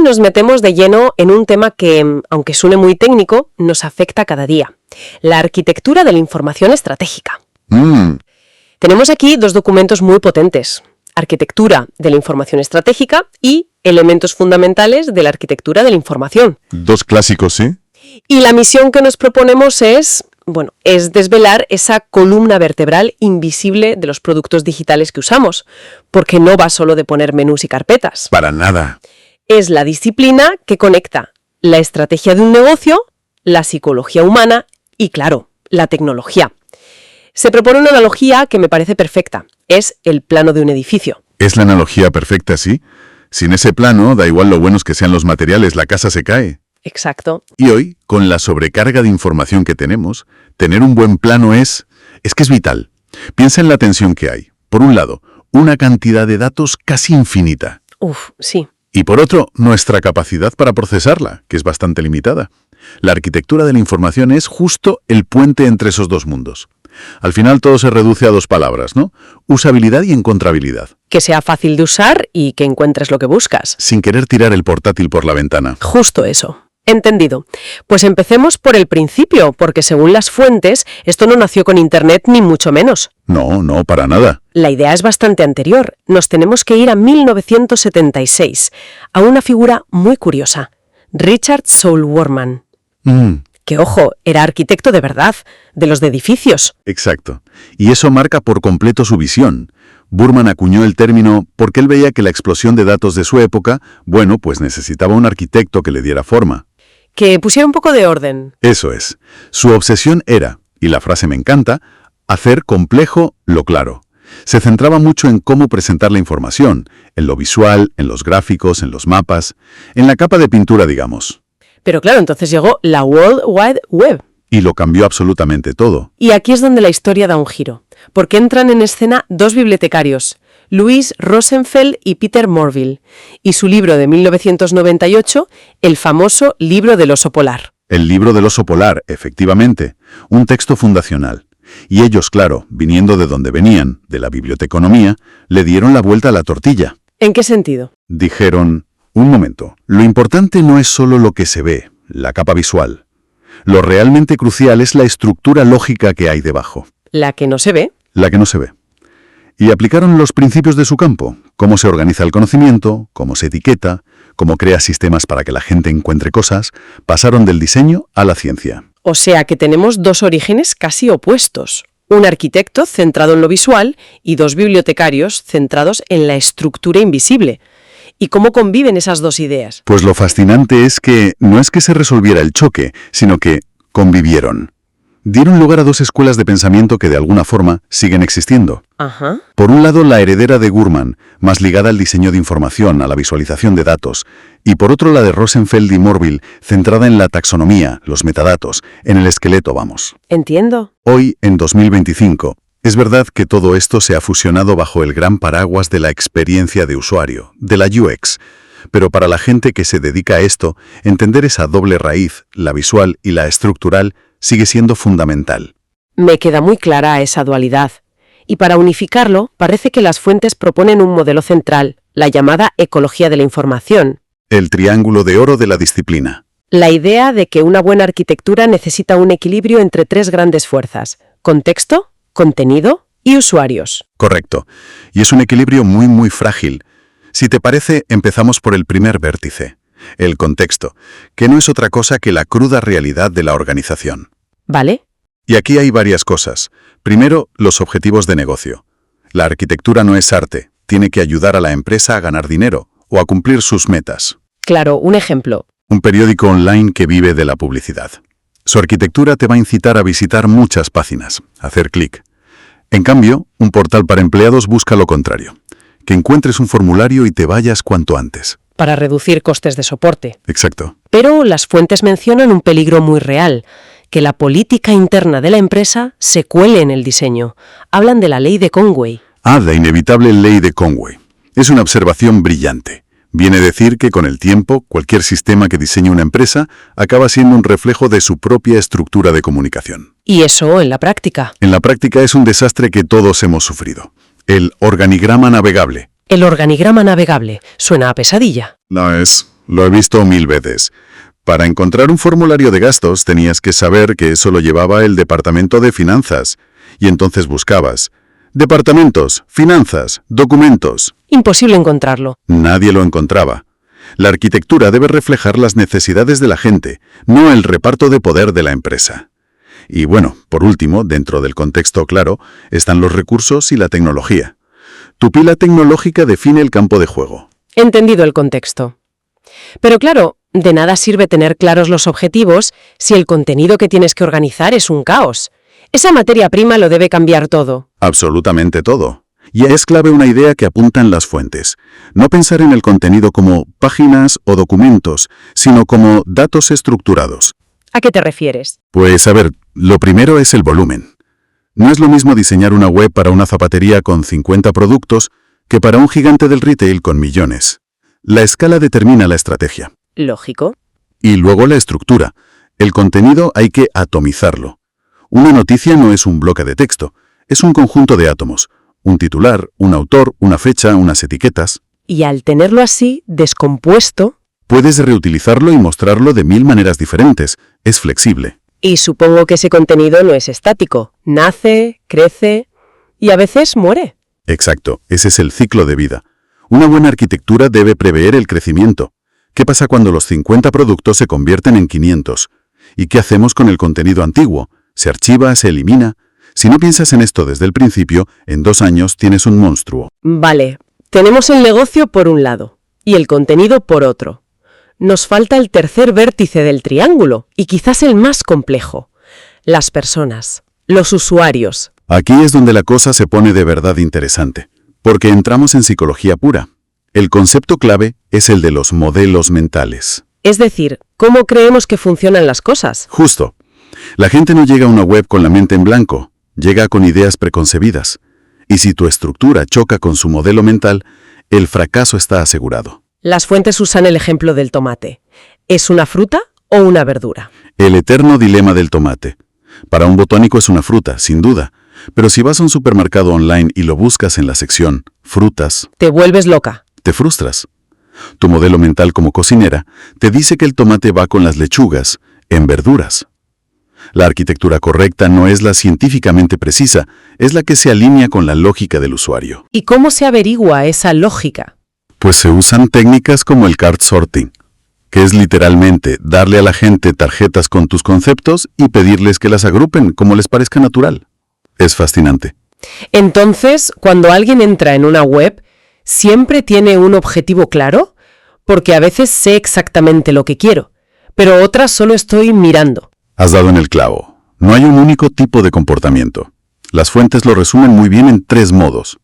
nos metemos de lleno en un tema que, aunque suene muy técnico, nos afecta cada día. La arquitectura de la información estratégica. Tenemos aquí dos documentos muy potentes. Arquitectura de la información estratégica y elementos fundamentales de la arquitectura de la información. Dos clásicos, ¿sí? Y la misión que nos proponemos es desvelar esa columna vertebral invisible de los productos digitales que usamos, porque no va solo de poner menús y carpetas. Para nada. Es la disciplina que conecta la estrategia de un negocio, la psicología humana y, claro, la tecnología. Se propone una analogía que me parece perfecta. Es el plano de un edificio. Es la analogía perfecta, ¿sí? Sin ese plano, da igual lo buenos que sean los materiales, la casa se cae. Exacto. Y hoy, con la sobrecarga de información que tenemos, tener un buen plano es que es vital. Piensa en la tensión que hay. Por un lado, una cantidad de datos casi infinita. Sí. Y por otro, nuestra capacidad para procesarla, que es bastante limitada. La arquitectura de la información es justo el puente entre esos dos mundos. Al final todo se reduce a dos palabras, ¿no? Usabilidad y encontrabilidad. Que sea fácil de usar y que encuentres lo que buscas. Sin querer tirar el portátil por la ventana. Justo eso. Entendido. Pues empecemos por el principio, porque según las fuentes, esto no nació con Internet ni mucho menos. No, para nada. La idea es bastante anterior. Nos tenemos que ir a 1976, a una figura muy curiosa, Richard Saul Wurman. Que, ojo, era arquitecto de verdad, de los de edificios. Exacto. Y eso marca por completo su visión. Wurman acuñó el término porque él veía que la explosión de datos de su época, pues necesitaba un arquitecto que le diera forma. Que pusiera un poco de orden. Eso es. Su obsesión era, y la frase me encanta, hacer complejo lo claro. Se centraba mucho en cómo presentar la información, en lo visual, en los gráficos, en los mapas, en la capa de pintura, digamos. Pero claro, entonces llegó la World Wide Web. Y lo cambió absolutamente todo. Y aquí es donde la historia da un giro, porque entran en escena dos bibliotecarios, Louis Rosenfeld y Peter Morville, y su libro de 1998, el famoso Libro del oso polar. El libro del oso polar, efectivamente, un texto fundacional. Y ellos, claro, viniendo de donde venían, de la biblioteconomía, le dieron la vuelta a la tortilla. ¿En qué sentido? Dijeron, un momento, lo importante no es solo lo que se ve, la capa visual. Lo realmente crucial es la estructura lógica que hay debajo. ¿La que no se ve? La que no se ve. Y aplicaron los principios de su campo, cómo se organiza el conocimiento, cómo se etiqueta, cómo crea sistemas para que la gente encuentre cosas, pasaron del diseño a la ciencia. O sea que tenemos dos orígenes casi opuestos. Un arquitecto centrado en lo visual y dos bibliotecarios centrados en la estructura invisible. ¿Y cómo conviven esas dos ideas? Pues lo fascinante es que no es que se resolviera el choque, sino que convivieron. Dieron lugar a dos escuelas de pensamiento que de alguna forma siguen existiendo. Ajá. Por un lado, la heredera de Wurman, más ligada al diseño de información, a la visualización de datos, y por otro la de Rosenfeld y Morville, centrada en la taxonomía, los metadatos, en el esqueleto, vamos. Entiendo. Hoy, en 2025, es verdad que todo esto se ha fusionado bajo el gran paraguas de la experiencia de usuario, de la UX, pero para la gente que se dedica a esto, entender esa doble raíz, la visual y la estructural, sigue siendo fundamental. Me queda muy clara esa dualidad. Y para unificarlo, parece que las fuentes proponen un modelo central, la llamada ecología de la información. El triángulo de oro de la disciplina. La idea de que una buena arquitectura necesita un equilibrio entre tres grandes fuerzas: contexto, contenido y usuarios. Correcto. Y es un equilibrio muy frágil. Si te parece, empezamos por el primer vértice, el contexto, que no es otra cosa que la cruda realidad de la organización. ¿Vale? Y aquí hay varias cosas. Primero, los objetivos de negocio. La arquitectura no es arte, tiene que ayudar a la empresa a ganar dinero o a cumplir sus metas. Claro, un ejemplo. Un periódico online que vive de la publicidad. Su arquitectura te va a incitar a visitar muchas páginas, a hacer clic. En cambio, un portal para empleados busca lo contrario, que encuentres un formulario y te vayas cuanto antes. Para reducir costes de soporte. Exacto. Pero las fuentes mencionan un peligro muy real, que la política interna de la empresa se cuele en el diseño. Hablan de la ley de Conway. La inevitable ley de Conway. Es una observación brillante. Viene a decir que con el tiempo, cualquier sistema que diseñe una empresa acaba siendo un reflejo de su propia estructura de comunicación. ¿Y eso en la práctica? En la práctica es un desastre que todos hemos sufrido. El organigrama navegable. El organigrama navegable suena a pesadilla. No es. Lo he visto 1000 veces. Para encontrar un formulario de gastos tenías que saber que eso lo llevaba el departamento de finanzas. Y entonces buscabas departamentos, finanzas, documentos. Imposible encontrarlo. Nadie lo encontraba. La arquitectura debe reflejar las necesidades de la gente, no el reparto de poder de la empresa. Y bueno, por último, dentro del contexto claro, están los recursos y la tecnología. Tu pila tecnológica define el campo de juego. Entendido el contexto. Pero claro, de nada sirve tener claros los objetivos si el contenido que tienes que organizar es un caos. Esa materia prima lo debe cambiar todo. Absolutamente todo. Y es clave una idea que apuntan las fuentes. No pensar en el contenido como páginas o documentos, sino como datos estructurados. ¿A qué te refieres? Pues a ver, lo primero es el volumen. No es lo mismo diseñar una web para una zapatería con 50 productos que para un gigante del retail con millones. La escala determina la estrategia. Lógico. Y luego la estructura. El contenido hay que atomizarlo. Una noticia no es un bloque de texto, es un conjunto de átomos. Un titular, un autor, una fecha, unas etiquetas. Y al tenerlo así, descompuesto... Puedes reutilizarlo y mostrarlo de 1000 maneras diferentes. Es flexible. Y supongo que ese contenido no es estático. Nace, crece y a veces muere. Exacto, ese es el ciclo de vida. Una buena arquitectura debe prever el crecimiento. ¿Qué pasa cuando los 50 productos se convierten en 500? ¿Y qué hacemos con el contenido antiguo? ¿Se archiva? ¿Se elimina? Si no piensas en esto desde el principio, en 2 años tienes un monstruo. Vale, tenemos el negocio por un lado y el contenido por otro. Nos falta el tercer vértice del triángulo y quizás el más complejo. Las personas, los usuarios. Aquí es donde la cosa se pone de verdad interesante, porque entramos en psicología pura. El concepto clave es el de los modelos mentales. Es decir, ¿cómo creemos que funcionan las cosas? Justo. La gente no llega a una web con la mente en blanco, llega con ideas preconcebidas. Y si tu estructura choca con su modelo mental, el fracaso está asegurado. Las fuentes usan el ejemplo del tomate. ¿Es una fruta o una verdura? El eterno dilema del tomate. Para un botánico es una fruta, sin duda. Pero si vas a un supermercado online y lo buscas en la sección frutas, Te vuelves loca. te frustras. Tu modelo mental como cocinera te dice que el tomate va con las lechugas, en verduras. La arquitectura correcta no es la científicamente precisa, es la que se alinea con la lógica del usuario. ¿Y cómo se averigua esa lógica? Pues se usan técnicas como el cart sorting, que es literalmente darle a la gente tarjetas con tus conceptos y pedirles que las agrupen como les parezca natural. Es fascinante. Entonces, cuando alguien entra en una web, ¿siempre tiene un objetivo claro? Porque a veces sé exactamente lo que quiero, pero otras solo estoy mirando. Has dado en el clavo. No hay un único tipo de comportamiento. Las fuentes lo resumen muy bien en 3 modos.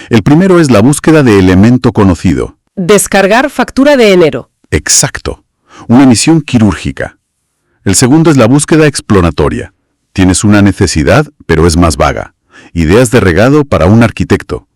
El primero es la búsqueda de elemento conocido. Descargar factura de enero. Exacto. Una misión quirúrgica. El segundo es la búsqueda exploratoria. Tienes una necesidad, pero es más vaga. Ideas de regado para un arquitecto.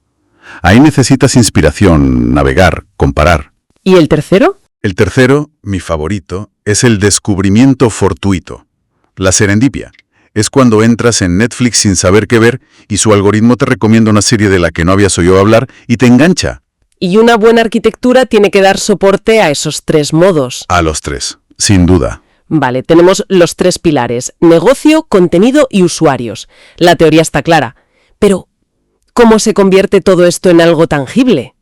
Ahí necesitas inspiración, navegar, comparar. ¿Y el tercero? El tercero, mi favorito, es el descubrimiento fortuito. La serendipia. Es cuando entras en Netflix sin saber qué ver y su algoritmo te recomienda una serie de la que no habías oído hablar y te engancha. Y una buena arquitectura tiene que dar soporte a esos 3 modos. A los 3, sin duda. Vale, tenemos los 3 pilares: negocio, contenido y usuarios. La teoría está clara. Pero, ¿cómo se convierte todo esto en algo tangible?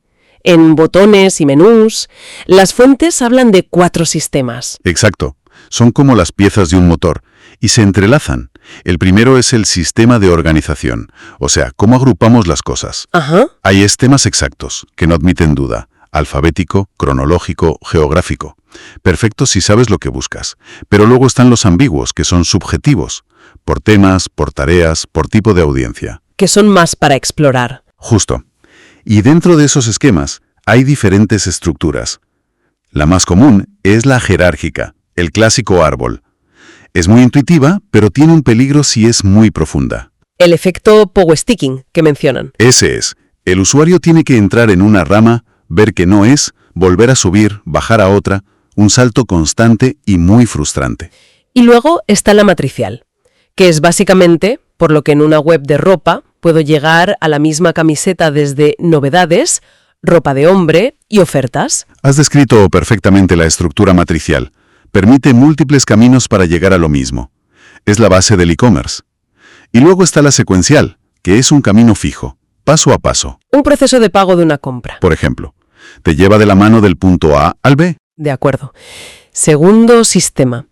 En botones y menús. Las fuentes hablan de 4 sistemas. Exacto. Son como las piezas de un motor y se entrelazan. El primero es el sistema de organización, o sea, cómo agrupamos las cosas. Ajá. Hay esquemas exactos, que no admiten duda. Alfabético, cronológico, geográfico. Perfecto si sabes lo que buscas. Pero luego están los ambiguos, que son subjetivos. Por temas, por tareas, por tipo de audiencia. Que son más para explorar. Justo. Y dentro de esos esquemas hay diferentes estructuras. La más común es la jerárquica, el clásico árbol. Es muy intuitiva, pero tiene un peligro si es muy profunda. El efecto power sticking que mencionan. Ese es. El usuario tiene que entrar en una rama, ver que no es, volver a subir, bajar a otra, un salto constante y muy frustrante. Y luego está la matricial, que es básicamente por lo que en una web de ropa puedo llegar a la misma camiseta desde novedades, ropa de hombre y ofertas. Has descrito perfectamente la estructura matricial. Permite múltiples caminos para llegar a lo mismo. Es la base del e-commerce. Y luego está la secuencial, que es un camino fijo, paso a paso. Un proceso de pago de una compra. Por ejemplo, te lleva de la mano del punto A al B. De acuerdo. Segundo sistema,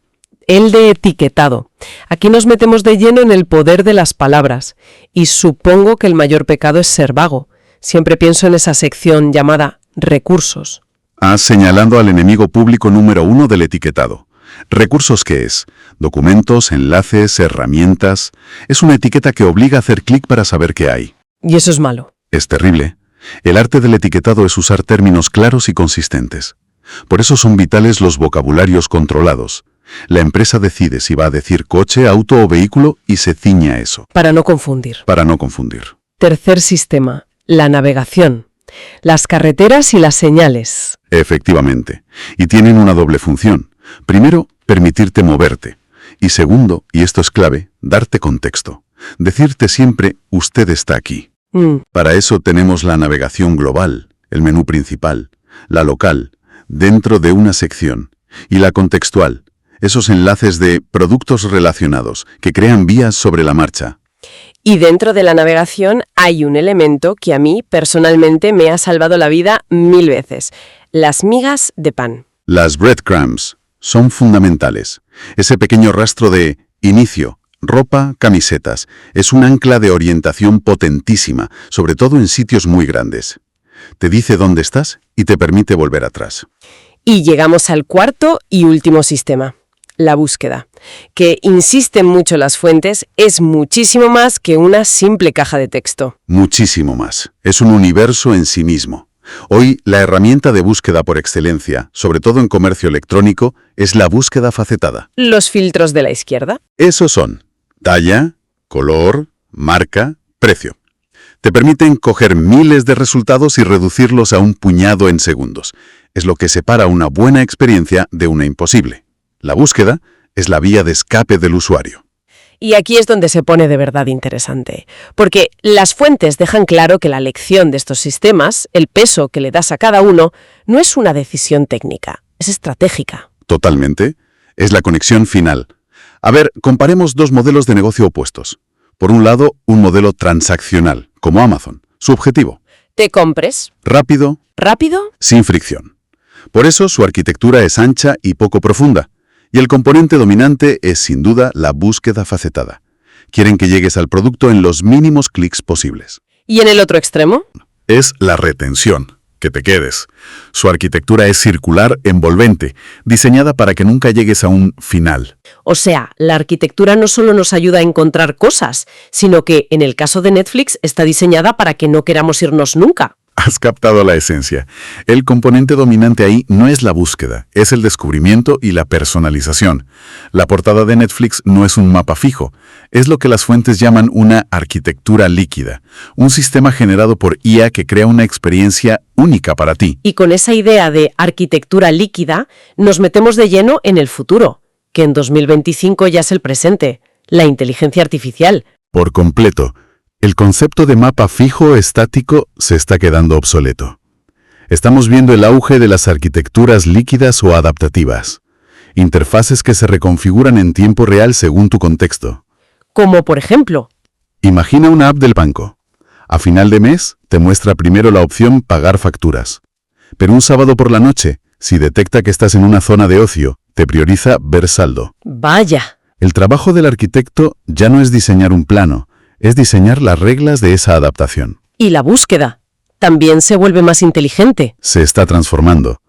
el de etiquetado. Aquí nos metemos de lleno en el poder de las palabras. Y supongo que el mayor pecado es ser vago. Siempre pienso en esa sección llamada recursos. Has señalado al enemigo público número 1 del etiquetado. ¿Recursos qué es? Documentos, enlaces, herramientas. Es una etiqueta que obliga a hacer clic para saber qué hay. Y eso es malo. Es terrible. El arte del etiquetado es usar términos claros y consistentes. Por eso son vitales los vocabularios controlados. La empresa decide si va a decir coche, auto o vehículo y se ciñe a eso. Para no confundir. Para no confundir. Tercer sistema, la navegación. Las carreteras y las señales. Efectivamente. Y tienen una doble función. Primero, permitirte moverte. Y segundo, y esto es clave, darte contexto. Decirte siempre, usted está aquí. Para eso tenemos la navegación global, el menú principal, la local, dentro de una sección, y la contextual, esos enlaces de productos relacionados que crean vías sobre la marcha. Y dentro de la navegación hay un elemento que a mí personalmente me ha salvado la vida 1000 veces. Las migas de pan. Las breadcrumbs son fundamentales. Ese pequeño rastro de inicio, ropa, camisetas, es un ancla de orientación potentísima, sobre todo en sitios muy grandes. Te dice dónde estás y te permite volver atrás. Y llegamos al cuarto y último sistema. La búsqueda, que insisten mucho las fuentes, es muchísimo más que una simple caja de texto. Muchísimo más. Es un universo en sí mismo. Hoy, la herramienta de búsqueda por excelencia, sobre todo en comercio electrónico, es la búsqueda facetada. Los filtros de la izquierda. Esos son talla, color, marca, precio. Te permiten coger miles de resultados y reducirlos a un puñado en segundos. Es lo que separa una buena experiencia de una imposible. La búsqueda es la vía de escape del usuario. Y aquí es donde se pone de verdad interesante, porque las fuentes dejan claro que la elección de estos sistemas, el peso que le das a cada uno, no es una decisión técnica, es estratégica. Totalmente. Es la conexión final. A ver, comparemos dos modelos de negocio opuestos. Por un lado, un modelo transaccional, como Amazon. Su objetivo. Te compres. Rápido. ¿Rápido? Sin fricción. Por eso su arquitectura es ancha y poco profunda. Y el componente dominante es, sin duda, la búsqueda facetada. Quieren que llegues al producto en los mínimos clics posibles. ¿Y en el otro extremo? Es la retención, que te quedes. Su arquitectura es circular, envolvente, diseñada para que nunca llegues a un final. O sea, la arquitectura no solo nos ayuda a encontrar cosas, sino que, en el caso de Netflix, está diseñada para que no queramos irnos nunca. Has captado la esencia. El componente dominante ahí no es la búsqueda, es el descubrimiento y la personalización. La portada de Netflix no es un mapa fijo, es lo que las fuentes llaman una arquitectura líquida, un sistema generado por IA que crea una experiencia única para ti. Y con esa idea de arquitectura líquida, nos metemos de lleno en el futuro, que en 2025 ya es el presente, la inteligencia artificial. Por completo. El concepto de mapa fijo estático se está quedando obsoleto. Estamos viendo el auge de las arquitecturas líquidas o adaptativas, interfaces que se reconfiguran en tiempo real según tu contexto. Como por ejemplo. Imagina una app del banco. A final de mes, te muestra primero la opción pagar facturas. Pero un sábado por la noche, si detecta que estás en una zona de ocio, te prioriza ver saldo. Vaya. El trabajo del arquitecto ya no es diseñar un plano, es diseñar las reglas de esa adaptación. Y la búsqueda también se vuelve más inteligente. Se está transformando.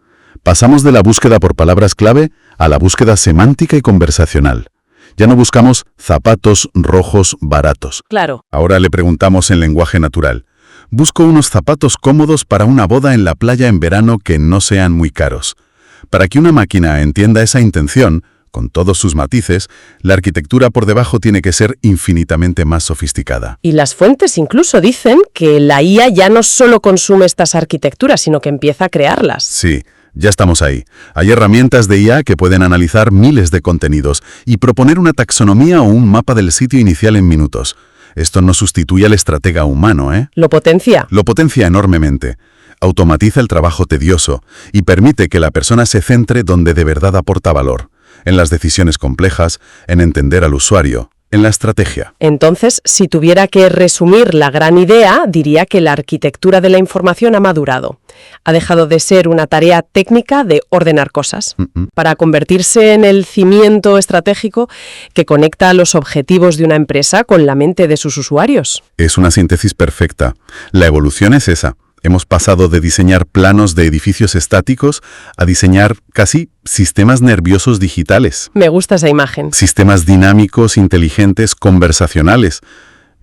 Pasamos de la búsqueda por palabras clave a la búsqueda semántica y conversacional. Ya no buscamos zapatos rojos baratos. Claro. Ahora le preguntamos en lenguaje natural. Busco unos zapatos cómodos para una boda en la playa en verano que no sean muy caros. Para que una máquina entienda esa intención, con todos sus matices, la arquitectura por debajo tiene que ser infinitamente más sofisticada. Y las fuentes incluso dicen que la IA ya no solo consume estas arquitecturas, sino que empieza a crearlas. Sí, ya estamos ahí. Hay herramientas de IA que pueden analizar miles de contenidos y proponer una taxonomía o un mapa del sitio inicial en minutos. Esto no sustituye al estratega humano, ¿eh? ¿Lo potencia? Lo potencia enormemente. automatiza el trabajo tedioso y permite que la persona se centre donde de verdad aporta valor, en las decisiones complejas, en entender al usuario, en la estrategia. Entonces, si tuviera que resumir la gran idea, diría que la arquitectura de la información ha madurado. Ha dejado de ser una tarea técnica de ordenar cosas, para convertirse en el cimiento estratégico que conecta los objetivos de una empresa con la mente de sus usuarios. Es una síntesis perfecta. La evolución es esa. Hemos pasado de diseñar planos de edificios estáticos a diseñar casi sistemas nerviosos digitales. Me gusta esa imagen. Sistemas dinámicos, inteligentes, conversacionales,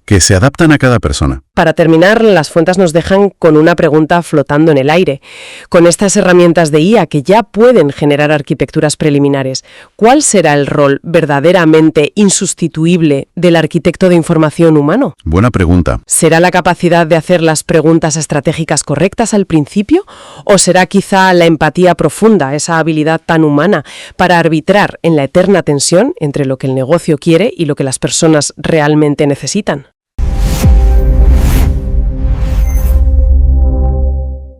que se adaptan a cada persona. Para terminar, las fuentes nos dejan con una pregunta flotando en el aire. Con estas herramientas de IA que ya pueden generar arquitecturas preliminares, ¿cuál será el rol verdaderamente insustituible del arquitecto de información humano? Buena pregunta. ¿Será la capacidad de hacer las preguntas estratégicas correctas al principio? ¿O será quizá la empatía profunda, esa habilidad tan humana, para arbitrar en la eterna tensión entre lo que el negocio quiere y lo que las personas realmente necesitan?